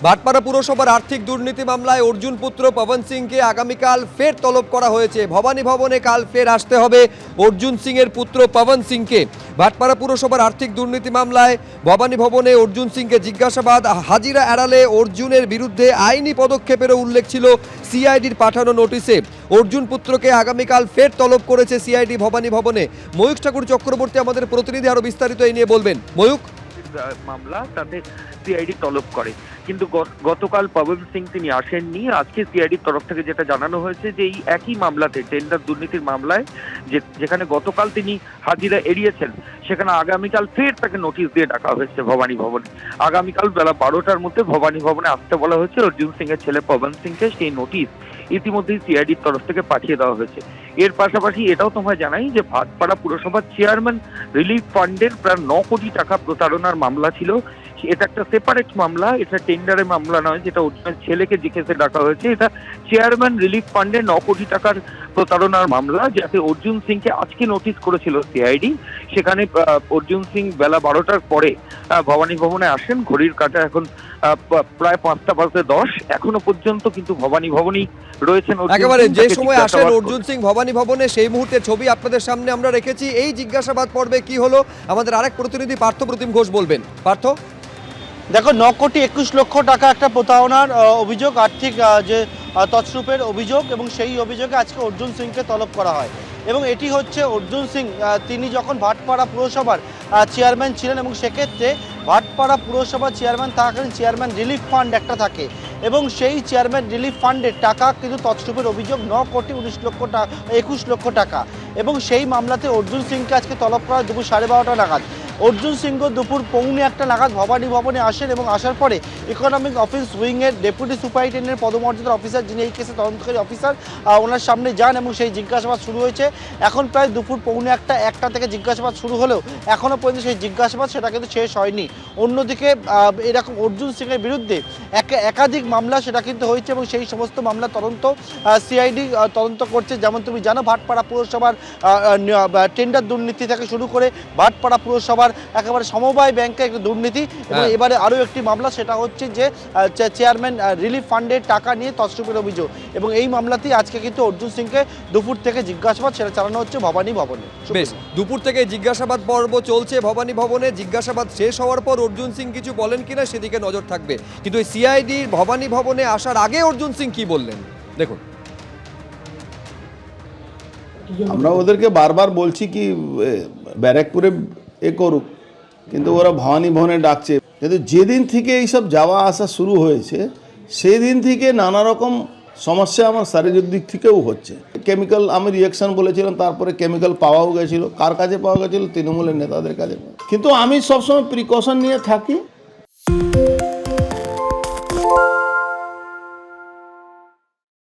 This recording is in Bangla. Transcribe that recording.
ভাটপাড়া পুরসভার আর্থিক দুর্নীতি মামলায় অর্জুন পুত্র পবন সিংকে আগামীকাল ফের তলব করা হয়েছে। ভবানী ভবনে কাল ফের আসতে হবে অর্জুন সিং এর পুত্র পবন সিংকে। ভাটপাড়া পুরসভার আর্থিক দুর্নীতি মামলায় ভবানী ভবনে অর্জুন সিংকে জিজ্ঞাসাবাদ। হাজিরা এড়ালে অর্জুনের বিরুদ্ধে আইনি পদক্ষেপেরও উল্লেখ ছিল সিআইডির পাঠানো নোটিশে। অর্জুন পুত্রকে আগামীকাল ফের তলব করেছে সিআইডি ভবানী ভবনে। ময়ূক ঠাকুর চক্রবর্তী আমাদের প্রতিনিধি আরো বিস্তারিত এই নিয়ে বলবেন। ময়ূক, মামলা তাতে সিআইডি তলব করে, কিন্তু গতকাল পবন সিং তিনি আসেননি। আজকে সিআইডির তরফ থেকে যেটা জানানো হয়েছে যে এই একই মামলাতে, টেন্ডার দুর্নীতির মামলায় যেখানে গতকাল তিনি হাজিরা এড়িয়েছেন, সেখানে আগামীকাল ফের তাকে নোটিশ দিয়ে ডাকা হয়েছে ভবানী ভবনে। আগামীকাল বেলা 12টার মধ্যে ভবানী ভবনে আসতে বলা হয়েছে অর্জুন সিং এর ছেলে পবন সিংকে। সেই নোটিশ ইতিমধ্যেই সিআইডির তরফ থেকে পাঠিয়ে দেওয়া হয়েছে। এর পাশাপাশি এটাও তোমায় জানাই যে ভাটপাড়া পুরসভার চেয়ারম্যান রিলিফ ফান্ডের প্রায় 9 কোটি টাকা প্রতারণার মামলা ছিল। এটা একটা সেপারেট মামলা, এটা টেন্ডারের মামলা নয় যেটা অর্জুনের ছেলেকে যে কেসে ডাকা হয়েছে। এটা চেয়ারম্যান রিলিফ ফান্ডে 9 কোটি টাকার প্রতারণার মামলা, যাতে অর্জুন সিংকে আজকে নোটিশ করেছিল সিআইডি। সেখানে অর্জুন সিং বেলা 12টার পরে ভবানী ভবনে আসেন। ঘড়ির কাঁটা এখন প্রায় 5:10। এখনো পর্যন্ত কিন্তু ভবানী ভবনই রয়েছেন। একেবারে যে সময় আসেন অর্জুন সিং ভবানী ভবনে, সেই মুহূর্তে ছবি আপনাদের সামনে আমরা রেখেছি। এই জিজ্ঞাসাবাদ পর্বে কি হলো আমাদের আরেক প্রতিনিধি পার্থ প্রতিম ঘোষ বলবেন। পার্থ, দেখো, 9 কোটি 21 লক্ষ টাকা একটা প্রতারণার অভিযোগ, আর্থিক যে তছরূপের অভিযোগ, এবং সেই অভিযোগে আজকে অর্জুন সিংকে তলব করা হয়। এবং এটি হচ্ছে অর্জুন সিং তিনি যখন ভাটপাড়া পুরসভার চেয়ারম্যান ছিলেন, এবং সেক্ষেত্রে ভাটপাড়া পুরসভার চেয়ারম্যান থাকাকালীন চেয়ারম্যান রিলিফ ফান্ড একটা থাকে, এবং সেই চেয়ারম্যান রিলিফ ফান্ডের টাকা কিন্তু তছরূপের অভিযোগ 9 কোটি 21 লক্ষ টাকা। এবং সেই মামলাতে অর্জুন সিংকে আজকে তলব করা হয় দুপুর 12:30 নাগাদ। অর্জুন সিংহ দুপুর 1:15 নাগাদ ভবানী ভবনে আসেন, এবং আসার পরে ইকোনমিক অফিস উইংয়ের ডেপুটি সুপারিনটেন্ডেন্টের পদমর্যাদার অফিসার, যিনি এই কেসে তদন্তকারী অফিসার, ওনার সামনে যান, এবং সেই জিজ্ঞাসাবাদ শুরু হয়েছে। এখন প্রায় দুপুর 1:15-1টা থেকে জিজ্ঞাসাবাদ শুরু হলেও এখনও পর্যন্ত সেই জিজ্ঞাসাবাদ সেটা কিন্তু শেষ হয়নি। অন্যদিকে এরকম অর্জুন সিংয়ের বিরুদ্ধে একাধিক মামলা সেটা কিন্তু হয়েছে, এবং সেই সমস্ত মামলা তদন্ত সিআইডি তদন্ত করছে। যেমন তুমি জানো, ভাটপাড়া পুরসভার টেন্ডার দুর্নীতি থেকে শুরু করে ভাটপাড়া পুরসভার একেবারে সমবায় ব্যাংকে একটা দুর্নীতি, এবং এবারে আরও একটি মামলা, সেটা হচ্ছে যে চেয়ারম্যান রিলিফ ফান্ডের টাকা নিয়ে তছরূপের অভিযোগ। এবং এই মামলাতেই আজকে কিন্তু অর্জুন সিংকে দুপুর থেকে জিজ্ঞাসাবাদ সেটা চালানো হচ্ছে ভবানী ভবনে। বেশ, দুপুর থেকে জিজ্ঞাসাবাদ পর্ব চলছে ভবানী ভবনে। জিজ্ঞাসাবাদ শেষ হওয়ার পর অর্জুন সিং কিছু বলেন কিনা সেদিকে নজর থাকবে। কিন্তু এই সিআইডির ভবানী ভবনে আসার আগে অর্জুন সিং কি বললেন দেখুন। আমরা ওদেরকে বারবার বলছি কি ব্যারাকপুরে করুক, কিন্তু ওরা ভবানী ভবনে ডাকছে। কিন্তু যেদিন থেকে এইসব যাওয়া আসা শুরু হয়েছে সেদিন থেকে নানা রকম সমস্যা আমার শারীরিক দিক থেকেও হচ্ছে। কেমিক্যাল আমি রিয়াকশান বলেছিলাম, তারপরে কেমিক্যাল পাওয়াও গেছিলো। কার কাছে পাওয়া গেছিলো? তৃণমূলের নেতাদের কাছে। কিন্তু আমি সবসময় প্রিকশন নিয়ে থাকি।